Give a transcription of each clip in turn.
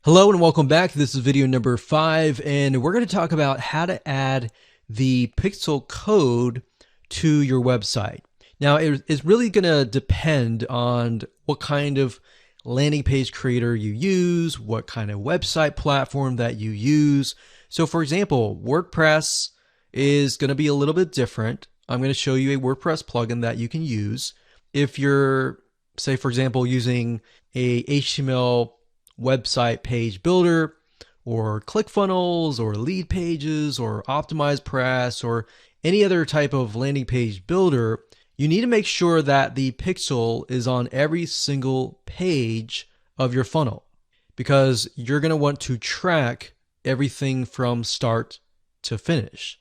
Hello and welcome back. This is video number 5, and we're going to talk about how to add the pixel code to your website. Now, it's really going to depend on what kind of landing page creator you use, what kind of website platform that you use. So for example, WordPress is going to be a little bit different. I'm going to show you a WordPress plugin that you can use. If you're, say for example, using a HTML website page builder or ClickFunnels or lead pages or OptimizePress or any other type of landing page builder, you need to make sure that the pixel is on every single page of your funnel, because you're going to want to track everything from start to finish.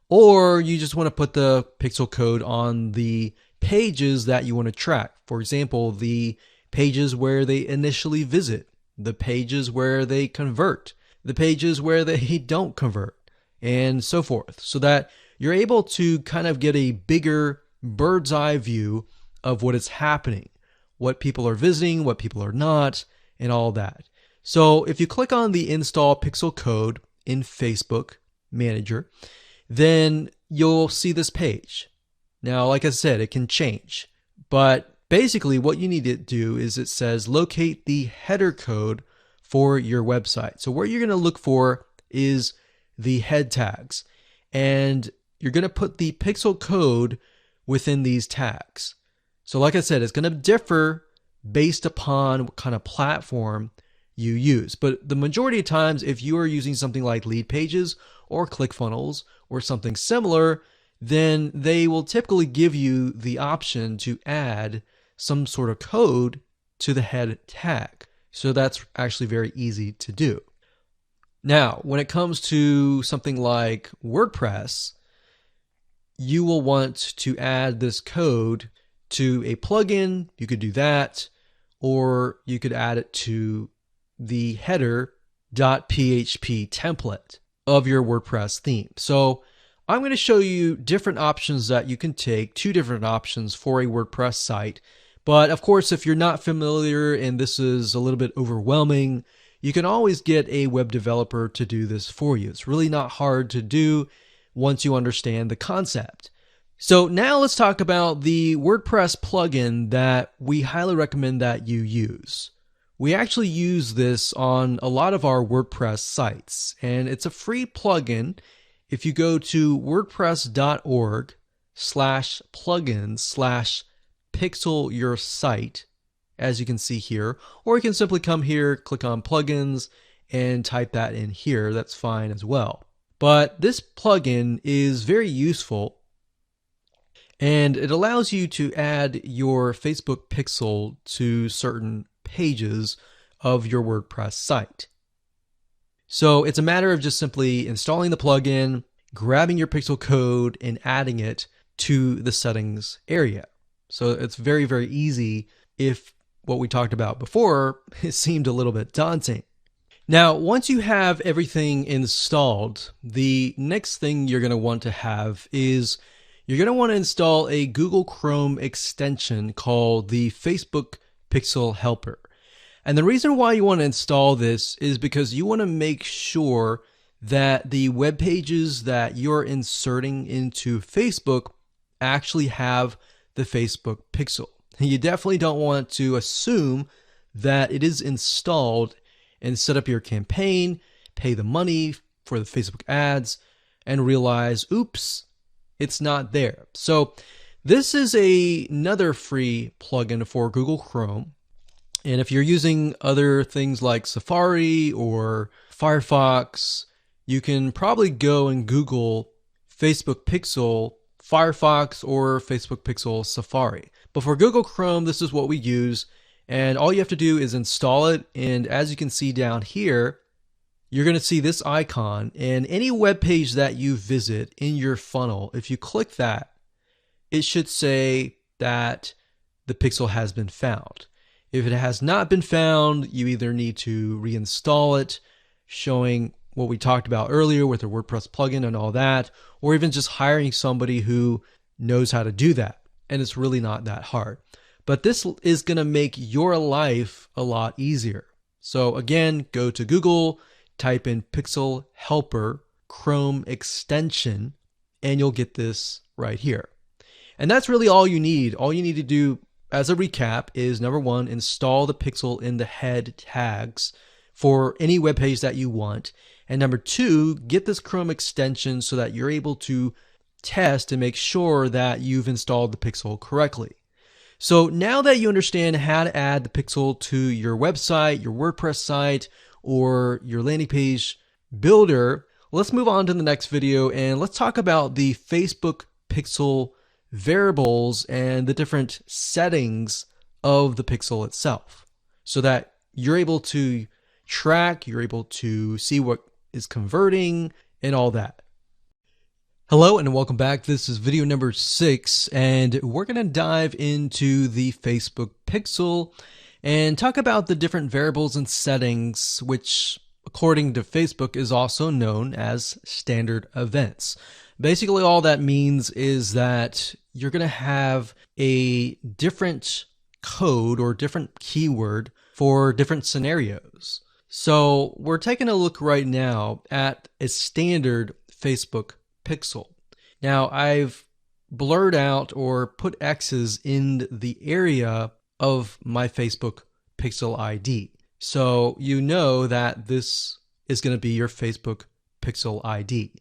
Or you just want to put the pixel code on the pages that you want to track. For example, the pages where they initially visit, the pages where they convert, the pages where they don't convert, and so forth, so that you're able to kind of get a bigger bird's eye view of what is happening, what people are visiting, what people are not, and all that. So if you click on the install pixel code in Facebook Manager, then you'll see this page. Now, like I said, it can change, but basically what you need to do is it says locate the header code for your website. So what you're going to look for is the head tags, and you're going to put the pixel code within these tags. So like I said, it's going to differ based upon what kind of platform you use. But the majority of times, if you are using something like lead pages or ClickFunnels or something similar, then they will typically give you the option to add some sort of code to the head tag. So that's actually very easy to do. Now, when it comes to something like WordPress, you will want to add this code to a plugin. You could do that, or you could add it to the header.php template of your WordPress theme. So I'm going to show you different options that you can take, 2 different options for a WordPress site. But of course, if you're not familiar and this is a little bit overwhelming, you can always get a web developer to do this for you. It's really not hard to do once you understand the concept. So now let's talk about the WordPress plugin that we highly recommend that you use. We actually use this on a lot of our WordPress sites, and it's a free plugin. If you go to wordpress.org/plugins/pixel your site, as you can see here, or you can simply come here, click on plugins, and type that in here. That's fine as well. But this plugin is very useful, and it allows you to add your Facebook pixel to certain pages of your WordPress site. So it's a matter of just simply installing the plugin, grabbing your pixel code, and adding it to the settings area. So it's very, very easy if what we talked about before it seemed a little bit daunting. Now, once you have everything installed, the next thing you're going to want to have is you're going to want to install a Google Chrome extension called the Facebook Pixel Helper. And the reason why you want to install this is because you want to make sure that the web pages that you're inserting into Facebook actually have the Facebook pixel. You definitely don't want to assume that it is installed and set up your campaign, pay the money for the Facebook ads, and realize, oops, it's not there. So this is another free plugin for Google Chrome. And if you're using other things like Safari or Firefox, you can probably go and Google Facebook Pixel Firefox or Facebook Pixel Safari. But for Google Chrome, this is what we use. And all you have to do is install it. And as you can see down here, you're going to see this icon. And any web page that you visit in your funnel, if you click that, it should say that the pixel has been found. If it has not been found, you either need to reinstall it, showing what we talked about earlier with the WordPress plugin and all that, or even just hiring somebody who knows how to do that. And it's really not that hard. But this is going to make your life a lot easier. So again, go to Google, type in Pixel Helper Chrome extension, and you'll get this right here. And that's really all you need. All you need to do as a recap is number one, install the pixel in the head tags for any web page that you want. And number two, get this Chrome extension so that you're able to test and make sure that you've installed the pixel correctly. So now that you understand how to add the pixel to your website, your WordPress site, or your landing page builder, let's move on to the next video and let's talk about the Facebook pixel variables and the different settings of the pixel itself so that you're able to track, you're able to see what is converting and all that. Hello and welcome back. This is video number 6 and we're going to dive into the Facebook pixel and talk about the different variables and settings, which according to Facebook is also known as standard events. Basically all that means is that you're going to have a different code or different keyword for different scenarios. So we're taking a look right now at a standard Facebook pixel. Now I've blurred out or put X's in the area of my Facebook pixel ID. So you know that this is going to be your Facebook pixel ID.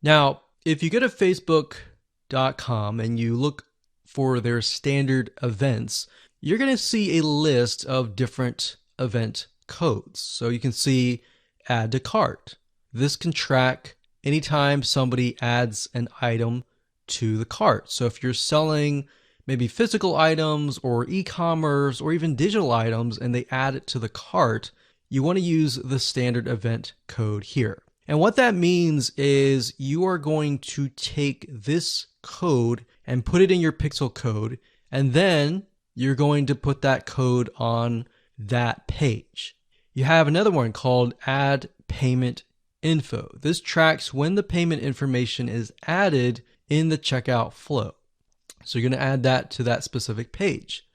Now, if you go to facebook.com and you look for their standard events, you're going to see a list of different event codes. So you can see add to cart. This can track anytime somebody adds an item to the cart. So if you're selling maybe physical items or e-commerce or even digital items and they add it to the cart, you want to use the standard event code here. And what that means is you are going to take this code and put it in your pixel code, and then you're going to put that code on that page. You have another one called add payment info. This tracks when the payment information is added in the checkout flow. So you're going to add that to that specific page.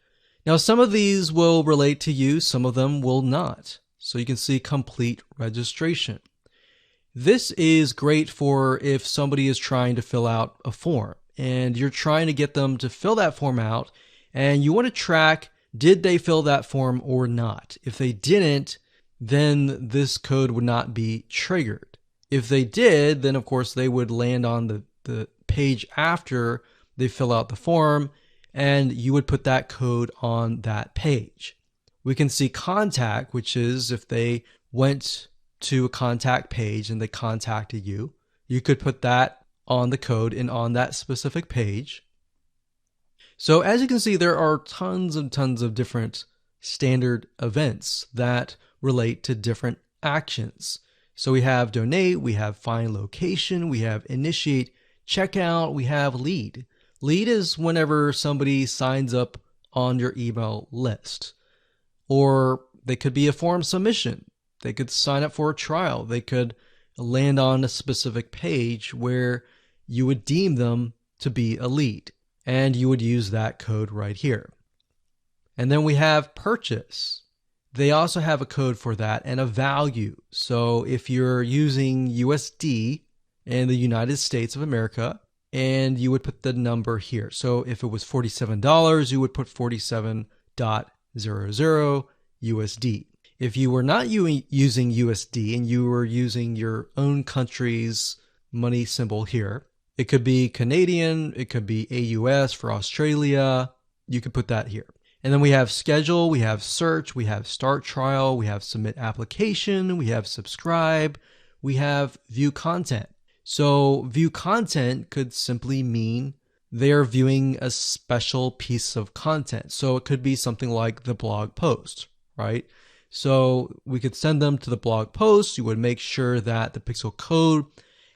Now, some of these will relate to you, some of them will not. So you can see complete registration. This is great for if somebody is trying to fill out a form and you're trying to get them to fill that form out and you want to track, did they fill that form or not? If they didn't, then this code would not be triggered. If they did, then of course they would land on the page after they fill out the form and you would put that code on that page. We can see contact, which is if they went to a contact page and they contacted you, you could put that on the code and on that specific page. So as you can see, there are tons and tons of different standard events that relate to different actions. So we have donate, we have find location, we have initiate checkout, we have lead. Lead is whenever somebody signs up on your email list. Or they could be a form submission. They could sign up for a trial. They could land on a specific page where you would deem them to be a lead. And you would use that code right here. And then we have purchase. They also have a code for that and a value. So if you're using USD in the United States of America, and you would put the number here. So if it was $47, you would put 47.00 USD. If you were not using USD and you were using your own country's money symbol here, it could be Canadian, it could be AUS for Australia, you could put that here. And then we have schedule, we have search, we have start trial, we have submit application, we have subscribe, we have view content. So view content could simply mean they're viewing a special piece of content. So it could be something like the blog post, right? So we could send them to the blog post. You would make sure that the pixel code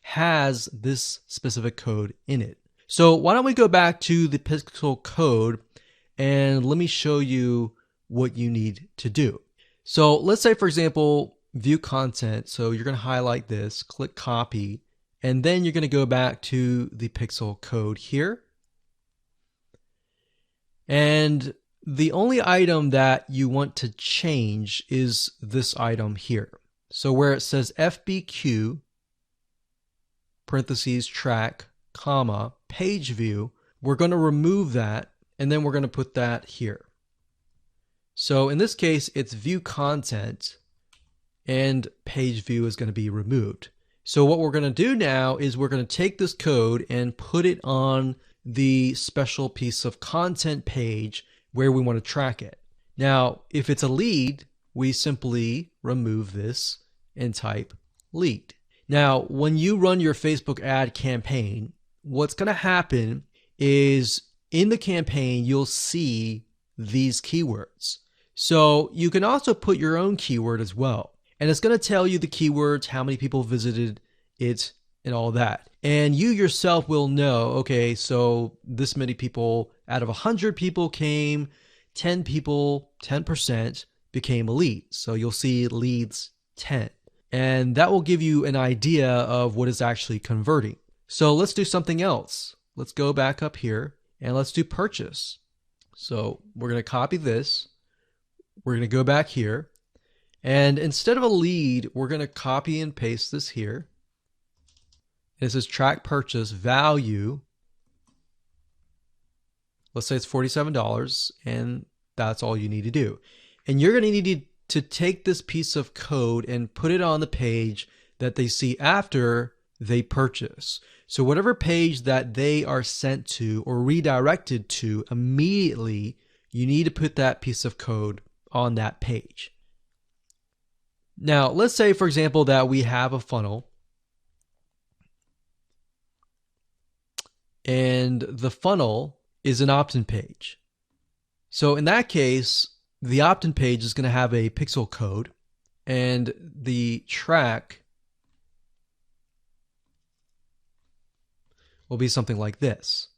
has this specific code in it. So why don't we go back to the pixel code and let me show you what you need to do. So let's say, for example, view content. So you're going to highlight this, click copy, and then you're going to go back to the pixel code here. And The only item that you want to change is this item here. So where it says FBQ, parentheses, track, comma, page view, we're going to remove that, and then we're going to put that here. So in this case, it's view content, and page view is going to be removed. So what we're going to do now is we're going to take this code and put it on the special piece of content page where we want to track it. Now, if it's a lead, we simply remove this and type lead. Now, when you run your Facebook ad campaign, what's going to happen is in the campaign, you'll see these keywords. So you can also put your own keyword as well. And it's going to tell you the keywords, how many people visited it, and all that. And you yourself will know, okay, so this many people out of 100 people came, 10 people, 10% became a lead. So you'll see leads 10. And that will give you an idea of what is actually converting. So let's do something else. Let's go back up here and let's do purchase. So we're going to copy this. We're going to go back here. And instead of a lead, we're going to copy and paste this here. It says track purchase value. Let's say it's $47, and that's all you need to do. And you're going to need to take this piece of code and put it on the page that they see after they purchase. So whatever page that they are sent to or redirected to immediately, you need to put that piece of code on that page. Now, let's say, for example, that we have a funnel and the funnel is an opt-in page. So in that case, the opt-in page is going to have a pixel code and the track will be something like this.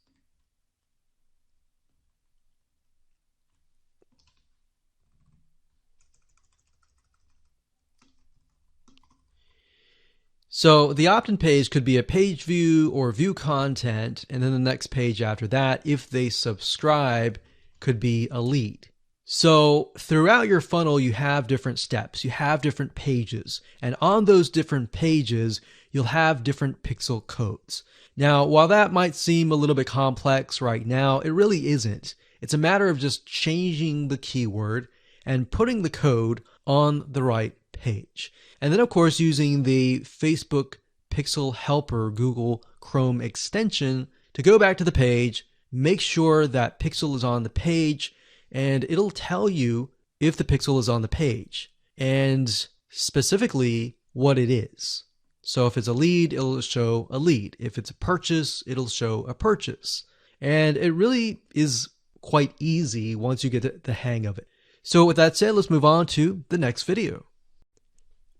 So the opt-in page could be a page view or view content, and then the next page after that, if they subscribe, could be a lead. So throughout your funnel, you have different steps, you have different pages, and on those different pages, you'll have different pixel codes. Now, while that might seem a little bit complex right now, it really isn't. It's a matter of just changing the keyword and putting the code on the right page. And then, of course, using the Facebook Pixel Helper Google Chrome extension to go back to the page, make sure that pixel is on the page, and it'll tell you if the pixel is on the page and specifically what it is. So if it's a lead, it'll show a lead. If it's a purchase, it'll show a purchase. And it really is quite easy once you get the hang of it. So with that said, let's move on to the next video.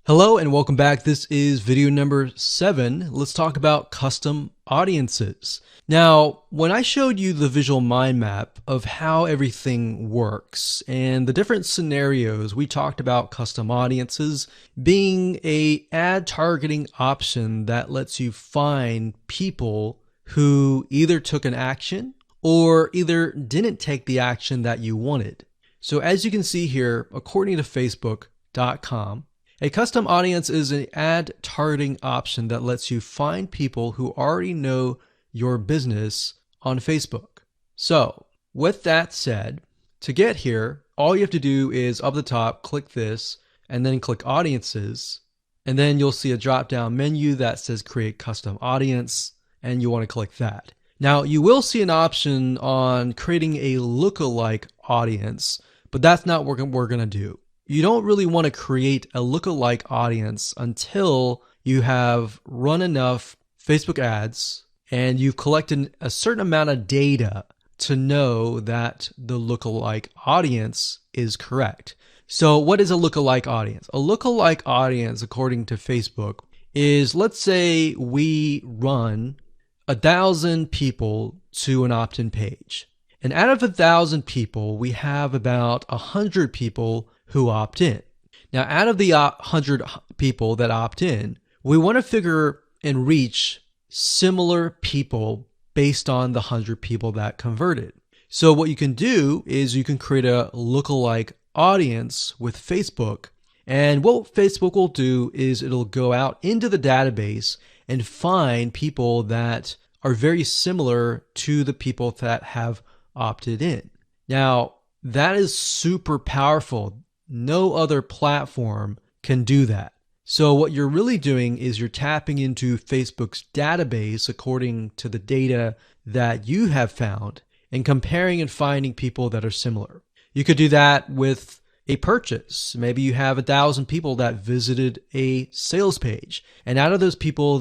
Hello and welcome back. This is video number 7. Let's talk about custom audiences. Now, when I showed you the visual mind map of how everything works and the different scenarios, we talked about custom audiences being an ad targeting option that lets you find people who either took an action or either didn't take the action that you wanted. So as you can see here, according to Facebook.com, a custom audience is an ad targeting option that lets you find people who already know your business on Facebook. So with that said, to get here, all you have to do is up the top, click this, and then click audiences. And then you'll see a drop-down menu that says create custom audience, and you want to click that. Now you will see an option on creating a lookalike audience, but that's not what we're going to do. You don't really want to create a lookalike audience until you have run enough Facebook ads and you've collected a certain amount of data to know that the lookalike audience is correct. So what is a lookalike audience? A lookalike audience, according to Facebook, is, let's say we run 1,000 people to an opt-in page. And out of 1,000 people, we have about 100 people who opt in. Now, out of the 100 people that opt in, we want to figure and reach similar people based on the 100 people that converted. So what you can do is you can create a lookalike audience with Facebook. And what Facebook will do is it'll go out into the database and find people that are very similar to the people that have opted in. Now, that is super powerful. No other platform can do that. So what you're really doing is you're tapping into Facebook's database according to the data that you have found and comparing and finding people that are similar. You could do that with a purchase. Maybe you have 1,000 people that visited a sales page. And out of those people,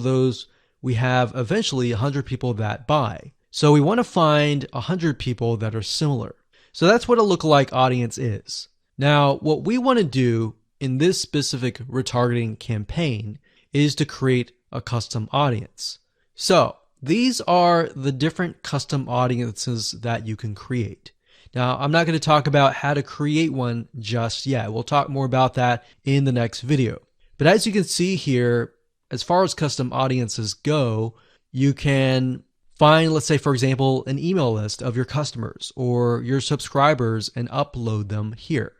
we have eventually 100 people that buy. So we want to find 100 people that are similar. So that's what a lookalike audience is. Now, what we want to do in this specific retargeting campaign is to create a custom audience. So these are the different custom audiences that you can create. Now, I'm not going to talk about how to create one just yet. We'll talk more about that in the next video. But as you can see here, as far as custom audiences go, you can find, let's say, for example, an email list of your customers or your subscribers and upload them here.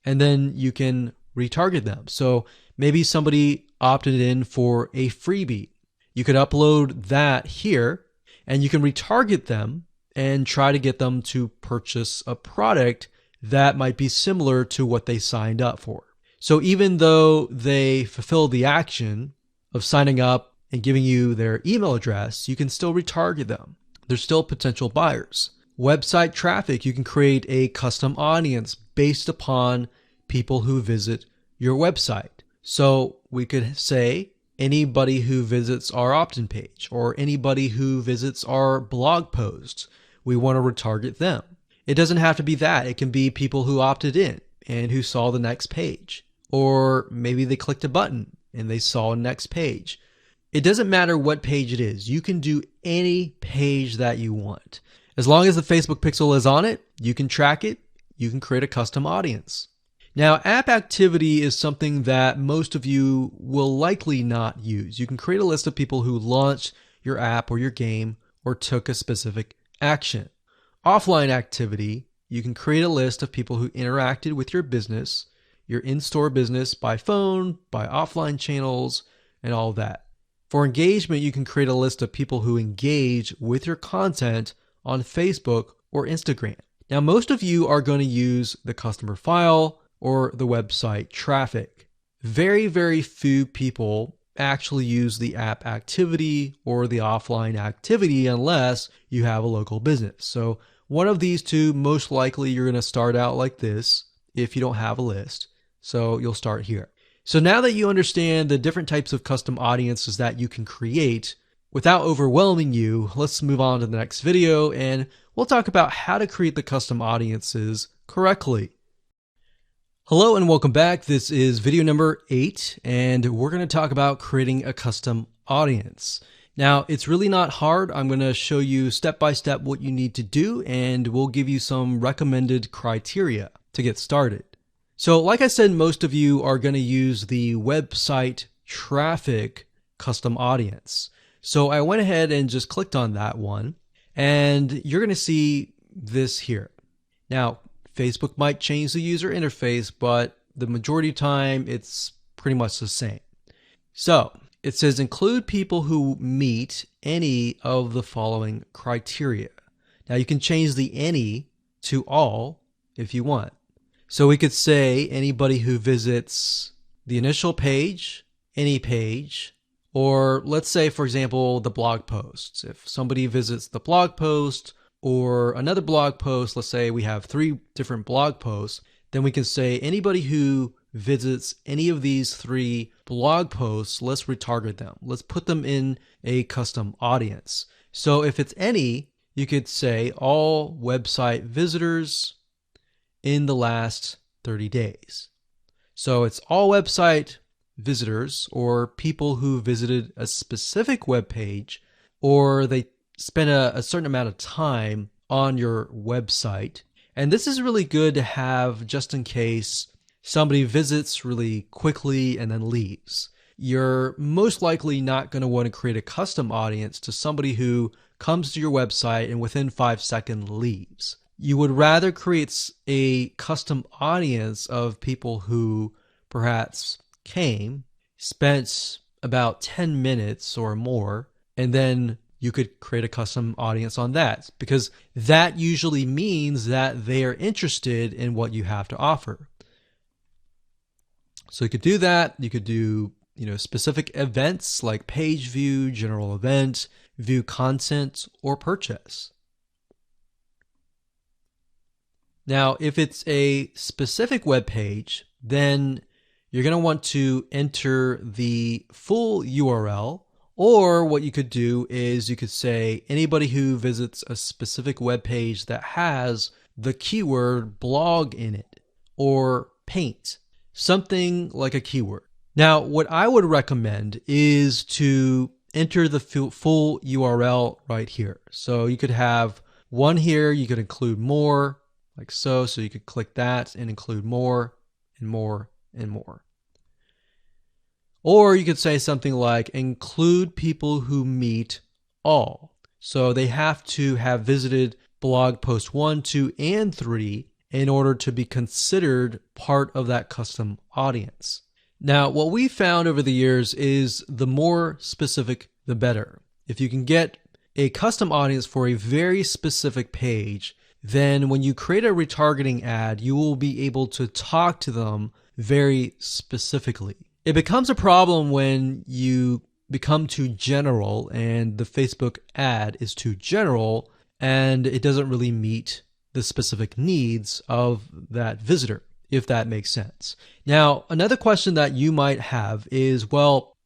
And then you can retarget them. So maybe somebody opted in for a freebie. You could upload that here and you can retarget them and try to get them to purchase a product that might be similar to what they signed up for. So even though they fulfill the action of signing up and giving you their email address, you can still retarget them. They're still potential buyers. Website traffic, you can create a custom audience based upon people who visit your website. So we could say anybody who visits our opt-in page or anybody who visits our blog posts, we want to retarget them. It doesn't have to be that. It can be people who opted in and who saw the next page. Or maybe they clicked a button and they saw next page. It doesn't matter what page it is. You can do any page that you want. As long as the Facebook pixel is on it, you can track it. You can create a custom audience. Now, app activity is something that most of you will likely not use. You can create a list of people who launched your app or your game or took a specific action. Offline activity, you can create a list of people who interacted with your business, your in-store business by phone, by offline channels, and all that. For engagement, you can create a list of people who engage with your content on Facebook or Instagram. Now, most of you are going to use the customer file or the website traffic. Very, very few people actually use the app activity or the offline activity unless you have a local business. So one of these two, most likely you're going to start out like this if you don't have a list. So you'll start here. So now that you understand the different types of custom audiences that you can create, without overwhelming you, let's move on to the next video and we'll talk about how to create the custom audiences correctly. Hello and welcome back. This is video number 8 and we're going to talk about creating a custom audience. Now, it's really not hard. I'm going to show you step by step what you need to do and we'll give you some recommended criteria to get started. So like I said, most of you are going to use the website traffic custom audience. So I went ahead and just clicked on that one and you're going to see this here. Now, Facebook might change the user interface, but the majority of the time it's pretty much the same. So it says include people who meet any of the following criteria. Now you can change the any to all if you want. So we could say anybody who visits the initial page, any page, or let's say, for example, the blog posts. If somebody visits the blog post or another blog post, let's say we have 3 different blog posts, then we can say anybody who visits any of these 3 blog posts, let's retarget them. Let's put them in a custom audience. So if it's any, you could say all website visitors in the last 30 days. So it's all website visitors or people who visited a specific web page or they spend a certain amount of time on your website. And this is really good to have just in case somebody visits really quickly and then leaves. You're most likely not going to want to create a custom audience to somebody who comes to your website and within 5 seconds leaves. you would rather create a custom audience of people who perhaps came, spent about 10 minutes or more, and then you could create a custom audience on that, because that usually means that they are interested in what you have to offer. So you could do that. You could do, specific events like page view, general event, view content, or purchase. Now, if it's a specific web page, then you're going to want to enter the full URL, or what you could do is you could say anybody who visits a specific web page that has the keyword blog in it, or paint, something like a keyword. Now, what I would recommend is to enter the full URL right here. So you could have one here, you could include more, like so. So you could click that and include more and more and more. Or you could say something like include people who meet all. So they have to have visited blog post 1, 2, and 3 in order to be considered part of that custom audience. Now, what we found over the years is the more specific, the better. If you can get a custom audience for a very specific page, then when you create a retargeting ad, you will be able to talk to them very specifically. It becomes a problem when you become too general and the Facebook ad is too general and it doesn't really meet the specific needs of that visitor, if that makes sense. Now, another question that you might have is, well,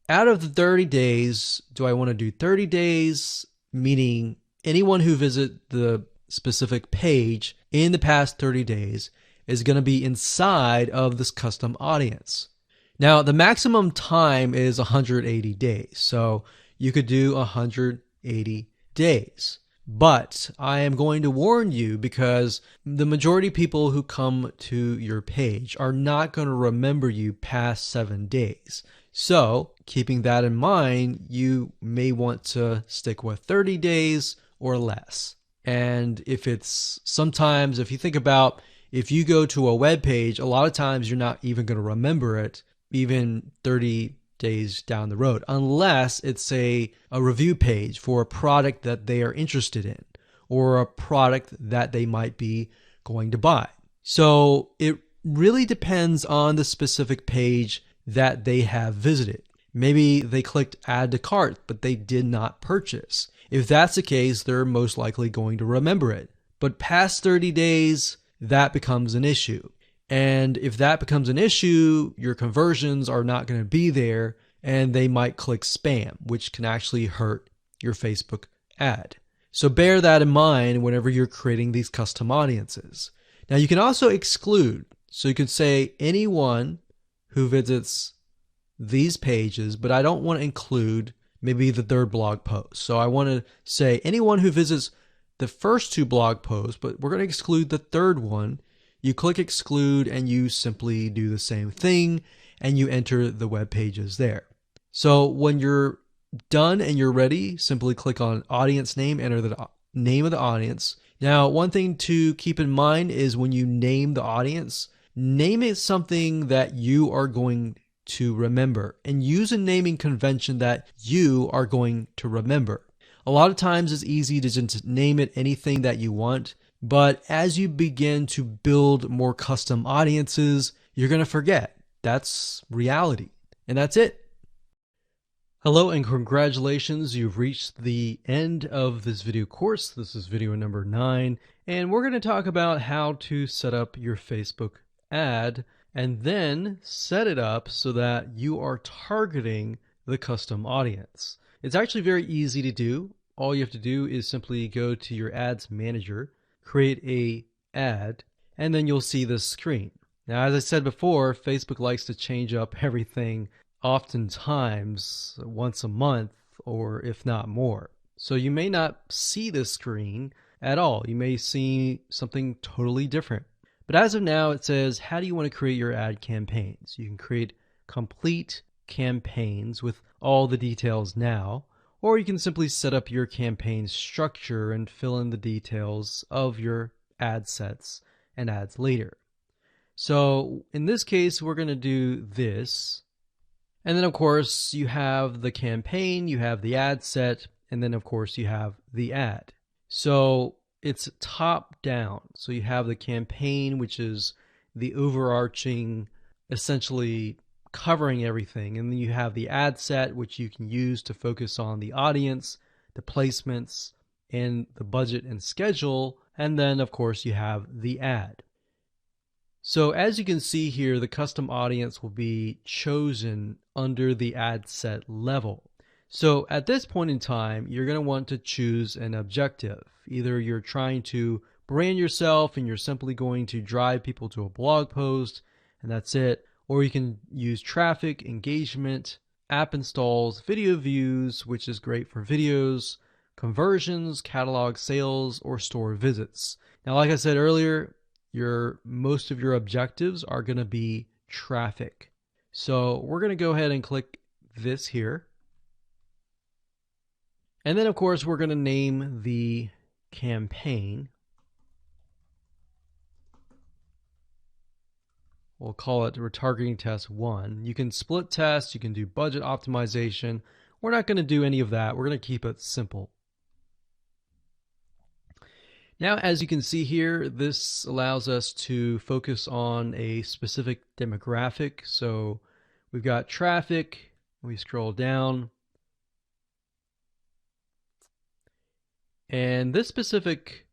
out of the 30 days, do I want to do 30 days, meaning anyone who visit the specific page in the past 30 days is going to be inside of this custom audience? Now, the maximum time is 180 days, so you could do 180 days. But I am going to warn you, because the majority of people who come to your page are not going to remember you past 7 days. So, keeping that in mind, you may want to stick with 30 days or less. And if you think about, if you go to a web page, a lot of times you're not even going to remember it even 30 days down the road, unless it's a review page for a product that they are interested in or a product that they might be going to buy. So it really depends on the specific page that they have visited. Maybe they clicked add to cart, but they did not purchase. If that's the case, they're most likely going to remember it. But past 30 days, that becomes an issue. And if that becomes an issue, your conversions are not going to be there and they might click spam, which can actually hurt your Facebook ad. So bear that in mind whenever you're creating these custom audiences. Now you can also exclude. So you could say anyone who visits these pages, but I don't want to include maybe the third blog post. So I want to say anyone who visits the first 2 blog posts, but we're going to exclude the third one. You click exclude and you simply do the same thing and you enter the web pages there. So when you're done and you're ready, simply click on audience name, enter the name of the audience. Now, one thing to keep in mind is when you name the audience, name it something that you are going to remember and use a naming convention that you are going to remember. A lot of times it's easy to just name it anything that you want. But as you begin to build more custom audiences, you're going to forget. That's reality. And that's it. Hello and congratulations. You've reached the end of this video course. This is video number 9. And we're going to talk about how to set up your Facebook ad and then set it up so that you are targeting the custom audience. It's actually very easy to do. All you have to do is simply go to your ads manager, create a ad, and then you'll see this screen. Now, as I said before, Facebook likes to change up everything oftentimes once a month, or if not more. So you may not see this screen at all. You may see something totally different. But as of now, it says, how do you want to create your ad campaigns? You can create complete campaigns with all the details now, or you can simply set up your campaign structure and fill in the details of your ad sets and ads later. So in this case, we're going to do this. And then of course you have the campaign, you have the ad set, and then of course you have the ad. So it's top down. So you have the campaign, which is the overarching, essentially covering everything. And then you have the ad set, which you can use to focus on the audience, the placements, and the budget and schedule. And then of course you have the ad. So as you can see here, the custom audience will be chosen under the ad set level. So at this point in time, you're going to want to choose an objective. Either you're trying to brand yourself and you're simply going to drive people to a blog post and that's it. Or you can use traffic, engagement, app installs, video views, which is great for videos, conversions, catalog sales, or store visits. Now, like I said earlier, most of your objectives are going to be traffic. So we're going to go ahead and click this here. And then of course we're going to name the campaign. We'll call it Retargeting Test 1. You can split test, you can do budget optimization. We're not going to do any of that. We're going to keep it simple. Now, as you can see here, this allows us to focus on a specific demographic. So we've got traffic, we scroll down, and this specific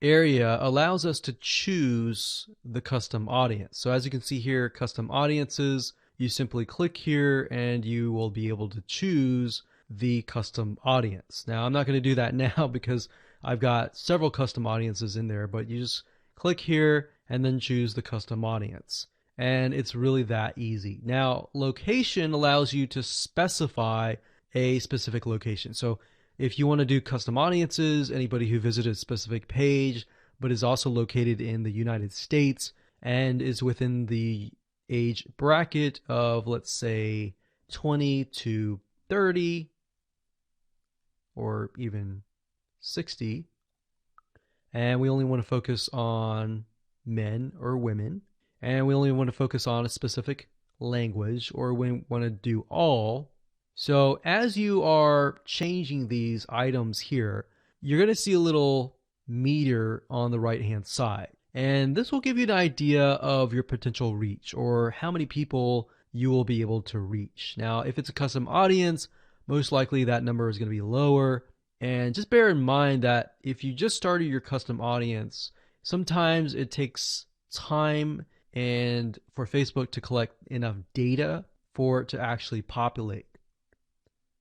area allows us to choose the custom audience. So as you can see here, custom audiences, you simply click here and you will be able to choose the custom audience. Now, I'm not going to do that now because I've got several custom audiences in there, but you just click here and then choose the custom audience. And it's really that easy. Now, location allows you to specify a specific location. So if you want to do custom audiences, anybody who visited a specific page, but is also located in the United States and is within the age bracket of, let's say, 20 to 30, or even 60, and we only want to focus on men or women, and we only want to focus on a specific language, or we want to do all. So as you are changing these items here, you're going to see a little meter on the right hand side, and this will give you an idea of your potential reach or how many people you will be able to reach. Now, if it's a custom audience, most likely that number is going to be lower. And just bear in mind that if you just started your custom audience, sometimes it takes time and for Facebook to collect enough data for it to actually populate.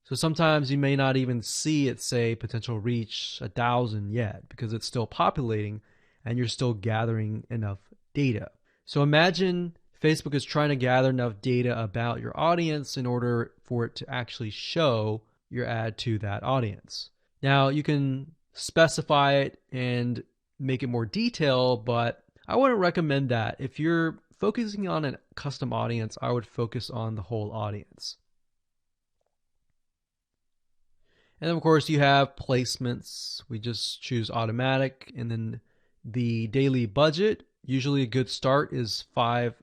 So sometimes you may not even see it say potential reach 1,000 yet because it's still populating and you're still gathering enough data. So imagine Facebook is trying to gather enough data about your audience in order for it to actually show your ad to that audience. Now, you can specify it and make it more detailed, but I wouldn't recommend that. If you're focusing on a custom audience, I would focus on the whole audience. And then, of course, you have placements. We just choose automatic, and then the daily budget, usually a good start is $5.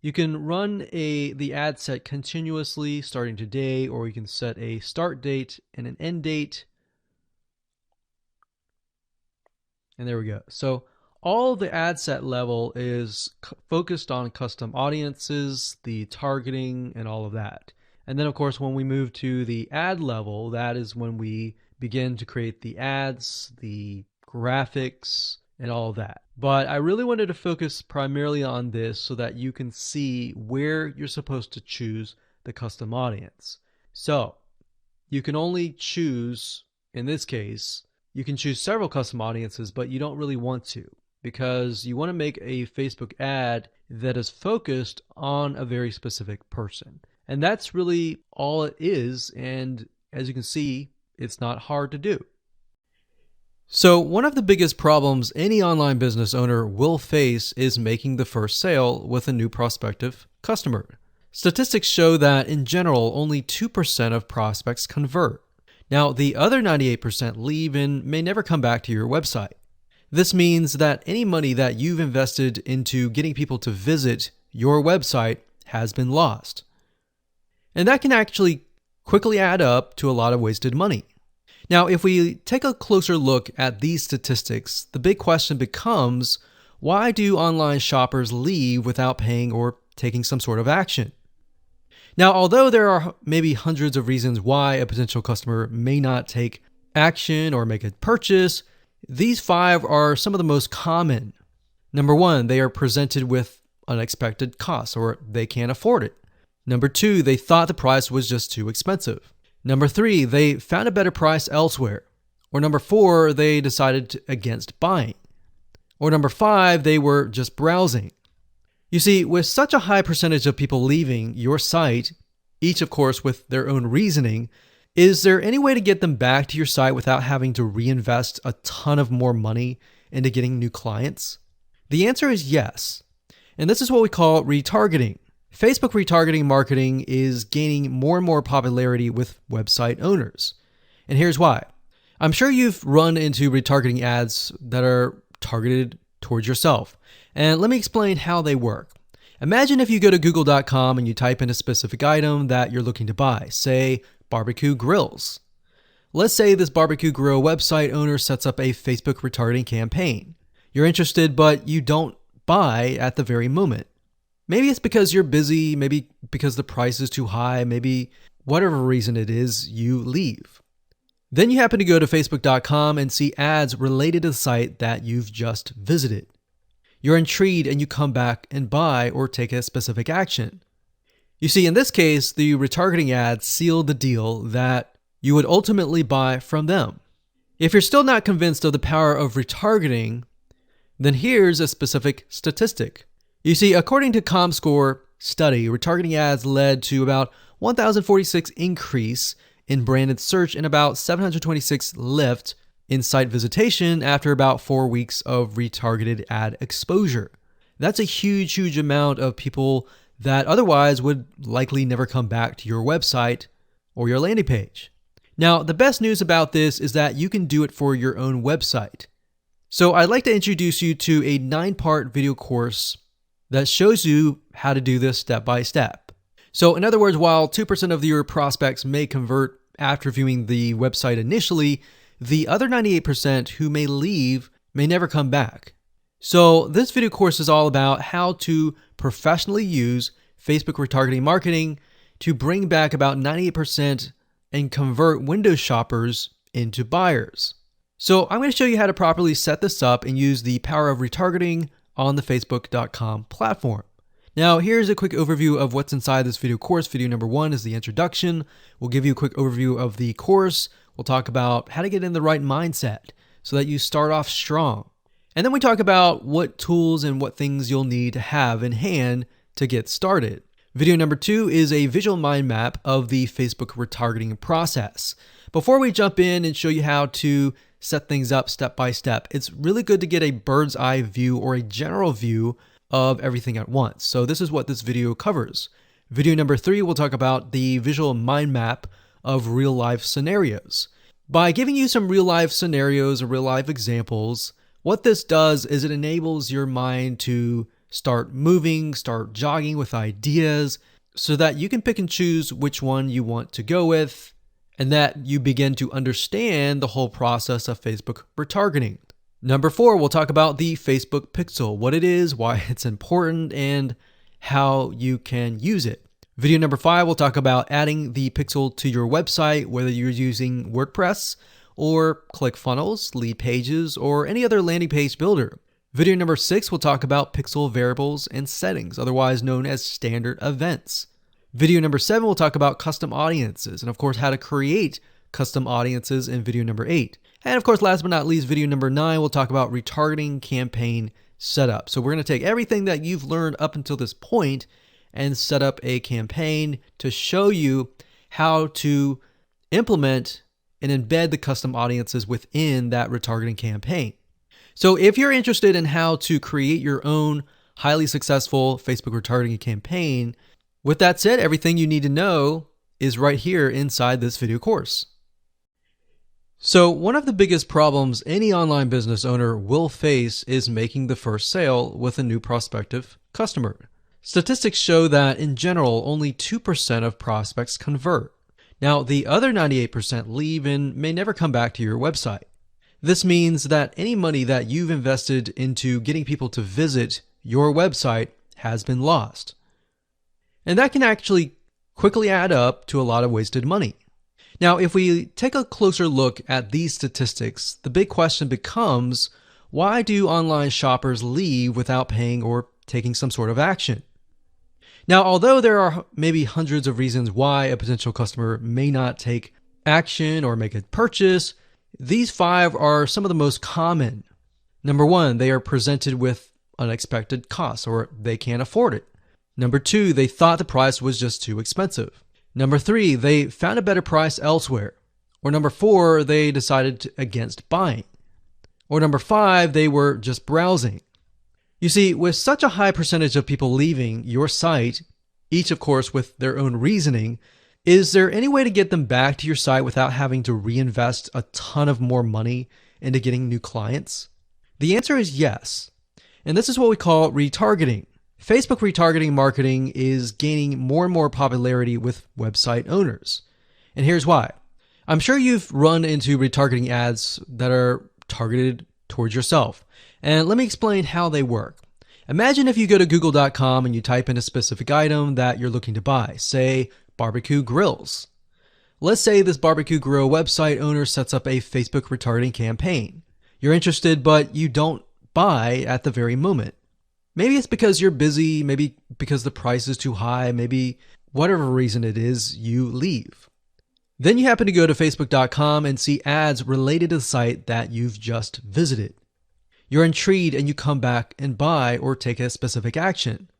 You can run the ad set continuously starting today, or you can set a start date and an end date. And there we go. So all the ad set level is focused on custom audiences, the targeting, and all of that. And then, of course, when we move to the ad level, that is when we begin to create the ads, the graphics, and all of that. But I really wanted to focus primarily on this so that you can see where you're supposed to choose the custom audience. So you can only choose, in this case, you can choose several custom audiences, but you don't really want to, because you want to make a Facebook ad that is focused on a very specific person. And that's really all it is. And as you can see, it's not hard to do. So one of the biggest problems any online business owner will face is making the first sale with a new prospective customer. Statistics show that in general, only 2% of prospects convert. Now, the other 98% leave and may never come back to your website. This means that any money that you've invested into getting people to visit your website has been lost. And that can actually quickly add up to a lot of wasted money. Now, if we take a closer look at these statistics, the big question becomes, why do online shoppers leave without paying or taking some sort of action? Now, although there are maybe hundreds of reasons why a potential customer may not take action or make a purchase, these 5 are some of the most common. Number 1, they are presented with unexpected costs, or they can't afford it. Number 2, they thought the price was just too expensive. Number 3, they found a better price elsewhere. Or number 4, they decided against buying. Or number 5, they were just browsing. You see, with such a high percentage of people leaving your site, each of course with their own reasoning, is there any way to get them back to your site without having to reinvest a ton of more money into getting new clients? The answer is yes. And this is what we call retargeting. Facebook retargeting marketing is gaining more and more popularity with website owners. And here's why. I'm sure you've run into retargeting ads that are targeted towards yourself. And let me explain how they work. Imagine if you go to google.com and you type in a specific item that you're looking to buy, say barbecue grills. Let's say this barbecue grill website owner sets up a Facebook retargeting campaign. You're interested, but you don't buy at the very moment. Maybe it's because you're busy, maybe because the price is too high, maybe whatever reason it is, you leave. Then you happen to go to facebook.com and see ads related to the site that you've just visited. You're intrigued and you come back and buy or take a specific action. You see, in this case, the retargeting ads sealed the deal that you would ultimately buy from them. If you're still not convinced of the power of retargeting, then here's a specific statistic. You see, according to ComScore study, retargeting ads led to about 1,046 increase in branded search and about 726 lift in site visitation after about 4 weeks of retargeted ad exposure. That's a huge amount of people that otherwise would likely never come back to your website or your landing page. Now, the best news about this is that you can do it for your own website. So I'd like to introduce you to a 9-part video course that shows you how to do this step by step. So in other words, while 2% of your prospects may convert after viewing the website initially, the other 98% who may leave may never come back. So this video course is all about how to professionally use Facebook retargeting marketing to bring back about 98% and convert window shoppers into buyers. So I'm going to show you how to properly set this up and use the power of retargeting on the facebook.com platform. Now, here's a quick overview of what's inside this video course. Video number 1 is the introduction. We'll give you a quick overview of the course. We'll talk about how to get in the right mindset so that you start off strong. And then we talk about what tools and what things you'll need to have in hand to get started. Video number 2 is a visual mind map of the Facebook retargeting process. Before we jump in and show you how to set things up step by step, it's really good to get a bird's eye view or a general view of everything at once. So this is what this video covers. Video number 3 will talk about the visual mind map of real life scenarios. By giving you some real life scenarios or real life examples, what this does is it enables your mind to start moving, start jogging with ideas so that you can pick and choose which one you want to go with, and that you begin to understand the whole process of Facebook retargeting. Number 4, we'll talk about the Facebook pixel, what it is, why it's important, and how you can use it. Video number 5, we'll talk about adding the pixel to your website, whether you're using WordPress or ClickFunnels, Lead Pages, or any other landing page builder. Video number 6, we'll talk about pixel variables and settings, otherwise known as standard events. Video number 7, we'll talk about custom audiences, and of course, how to create custom audiences in video number 8. And of course, last but not least, video number 9, we'll talk about retargeting campaign setup. So we're going to take everything that you've learned up until this point and set up a campaign to show you how to implement and embed the custom audiences within that retargeting campaign. So if you're interested in how to create your own highly successful Facebook retargeting campaign, with that said, everything you need to know is right here inside this video course. So one of the biggest problems any online business owner will face is making the first sale with a new prospective customer. Statistics show that in general, only 2% of prospects convert. Now, the other 98% leave and may never come back to your website. This means that any money that you've invested into getting people to visit your website has been lost. And that can actually quickly add up to a lot of wasted money. Now, if we take a closer look at these statistics, the big question becomes, why do online shoppers leave without paying or taking some sort of action? Now, although there are maybe hundreds of reasons why a potential customer may not take action or make a purchase, these 5 are some of the most common. Number 1, they are presented with unexpected costs or they can't afford it. Number 2, they thought the price was just too expensive. Number 3, they found a better price elsewhere. Or number 4, they decided against buying. Or number 5, they were just browsing. You see, with such a high percentage of people leaving your site, each of course with their own reasoning, is there any way to get them back to your site without having to reinvest a ton of more money into getting new clients? The answer is yes. And this is what we call retargeting. Facebook retargeting marketing is gaining more and more popularity with website owners. And here's why. I'm sure you've run into retargeting ads that are targeted towards yourself. And let me explain how they work. Imagine if you go to google.com and you type in a specific item that you're looking to buy, say barbecue grills. Let's say this barbecue grill website owner sets up a Facebook retargeting campaign. You're interested, but you don't buy at the very moment. Maybe it's because you're busy, maybe because the price is too high, maybe whatever reason it is, you leave. Then you happen to go to facebook.com and see ads related to the site that you've just visited. You're intrigued and you come back and buy or take a specific action.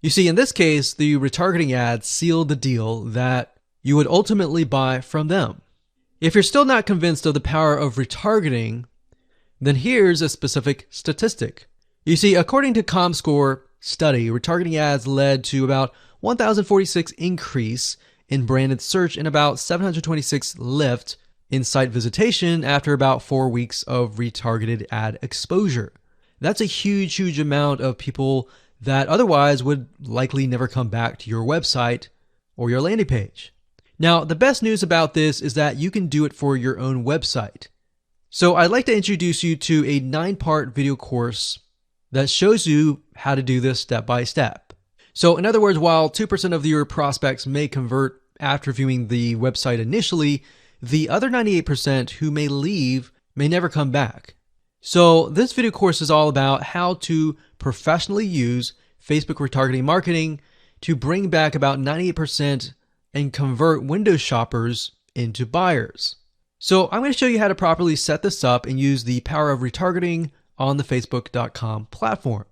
You see, in this case, the retargeting ads sealed the deal that you would ultimately buy from them. If you're still not convinced of the power of retargeting, then here's a specific statistic. You see, according to ComScore study, retargeting ads led to about 1,046 increase in branded search and about 726 lift in site visitation after about 4 weeks of retargeted ad exposure. That's a huge amount of people that otherwise would likely never come back to your website or your landing page. Now, the best news about this is that you can do it for your own website. So I'd like to introduce you to a 9-part video course that shows you how to do this step by step. So in other words, while 2% of your prospects may convert after viewing the website initially, the other 98% who may leave may never come back. So this video course is all about how to professionally use Facebook retargeting marketing to bring back about 98% and convert window shoppers into buyers. So I'm going to show you how to properly set this up and use the power of retargeting on the facebook.com platform.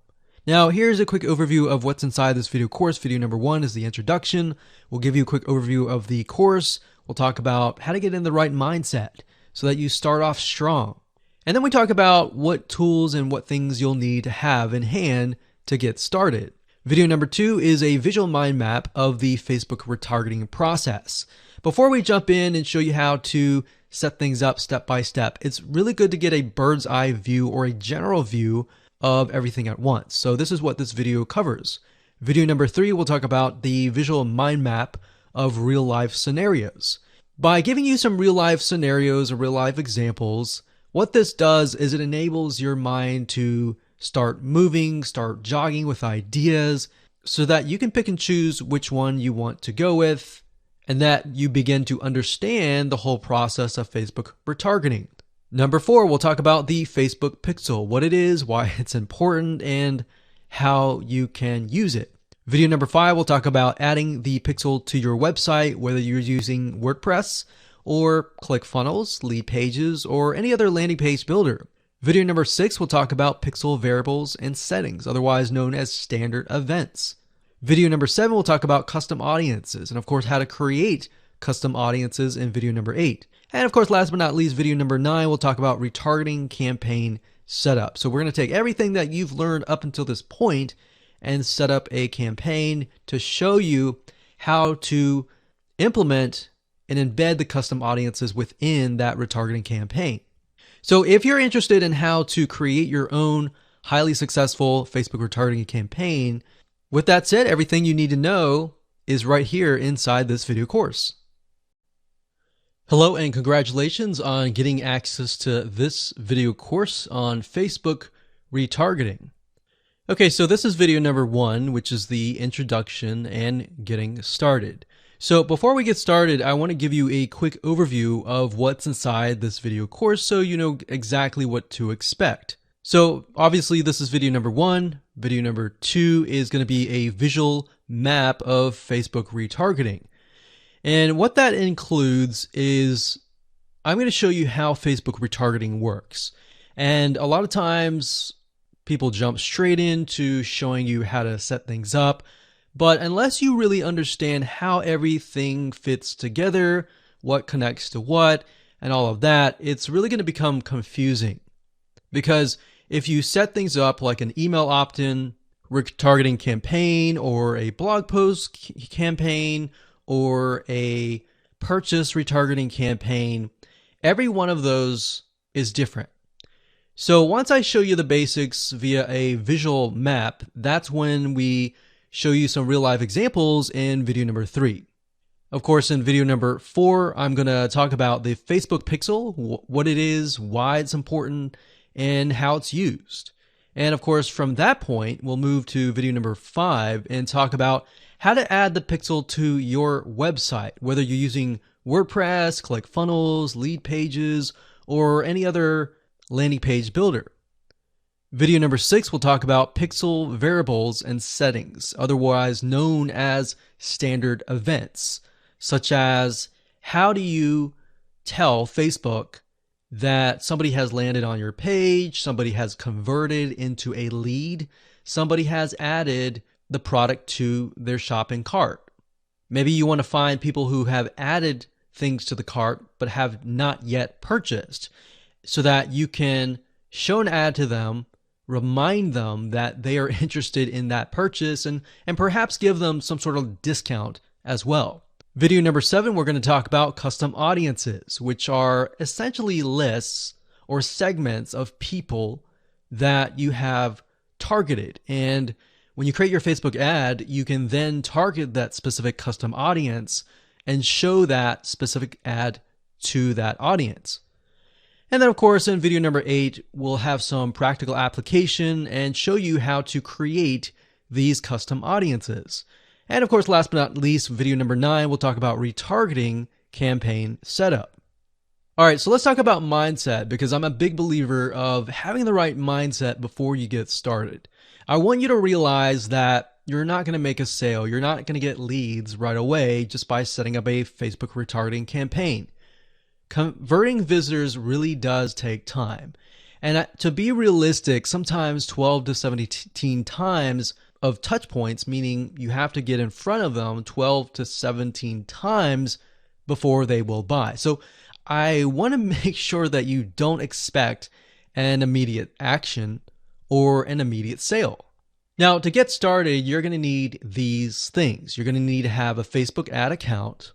Now, here's a quick overview of what's inside this video course. Video number 1 is the introduction. We'll give you a quick overview of the course. We'll talk about how to get in the right mindset so that you start off strong. And then we talk about what tools and what things you'll need to have in hand to get started. Video number 2 is a visual mind map of the Facebook retargeting process. Before we jump in and show you how to set things up step by step, it's really good to get a bird's eye view or a general view of everything at once. So this is what this video covers. Video number 3 will talk about the visual mind map of real life scenarios. By giving you some real life scenarios or real life examples, what this does is it enables your mind to start moving, start jogging with ideas so that you can pick and choose which one you want to go with, and that you begin to understand the whole process of Facebook retargeting. Number 4, we'll talk about the Facebook pixel, what it is, why it's important, and how you can use it. Video number 5, we'll talk about adding the pixel to your website, whether you're using WordPress or ClickFunnels, Lead Pages, or any other landing page builder. Video number 6, we'll talk about pixel variables and settings, otherwise known as standard events. Video number 7, we'll talk about custom audiences, and of course how to create custom audiences in video number 8. And of course, last but not least, video number 9, we'll talk about retargeting campaign setup. So we're going to take everything that you've learned up until this point and set up a campaign to show you how to implement and embed the custom audiences within that retargeting campaign. So if you're interested in how to create your own highly successful Facebook retargeting campaign, with that said, everything you need to know is right here inside this video course. Hello and congratulations on getting access to this video course on Facebook retargeting. Okay, so this is video number 1, which is the introduction and getting started. So before we get started, I want to give you a quick overview of what's inside this video course so you know exactly what to expect. So obviously this is video number 1. Video number 2 is going to be a visual map of Facebook retargeting. And what that includes is I'm going to show you how Facebook retargeting works. And a lot of times people jump straight into showing you how to set things up. But unless you really understand how everything fits together, what connects to what, and all of that, it's really going to become confusing. Because if you set things up like an email opt-in retargeting campaign or a blog post campaign or a purchase retargeting campaign, every one of those is different. So once I show you the basics via a visual map, that's when we show you some real life examples in video number 3. Of course, in video number 4, I'm going to talk about the Facebook pixel, what it is, why it's important, and how it's used. And of course, from that point, we'll move to video number 5 and talk about how to add the pixel to your website, whether you're using WordPress, ClickFunnels, Lead Pages, or any other landing page builder. Video number 6 will talk about pixel variables and settings, otherwise known as standard events, such as how do you tell Facebook that somebody has landed on your page, somebody has converted into a lead, somebody has added the product to their shopping cart. Maybe you want to find people who have added things to the cart but have not yet purchased, so that you can show an ad to them, remind them that they are interested in that purchase, and perhaps give them some sort of discount as well. Video number 7, we're going to talk about custom audiences, which are essentially lists or segments of people that you have targeted. And when you create your Facebook ad, you can then target that specific custom audience and show that specific ad to that audience. And then of course in video number 8, we'll have some practical application and show you how to create these custom audiences. And of course, last but not least, video number 9, we'll talk about retargeting campaign setup. All right, so let's talk about mindset, because I'm a big believer of having the right mindset before you get started. I want you to realize that you're not going to make a sale. You're not going to get leads right away just by setting up a Facebook retargeting campaign. Converting visitors really does take time. And to be realistic, sometimes 12 to 17 times of touch points, meaning you have to get in front of them 12 to 17 times before they will buy. So I want to make sure that you don't expect an immediate action or an immediate sale. Now, to get started, you're going to need these things. You're going to need to have a Facebook ad account.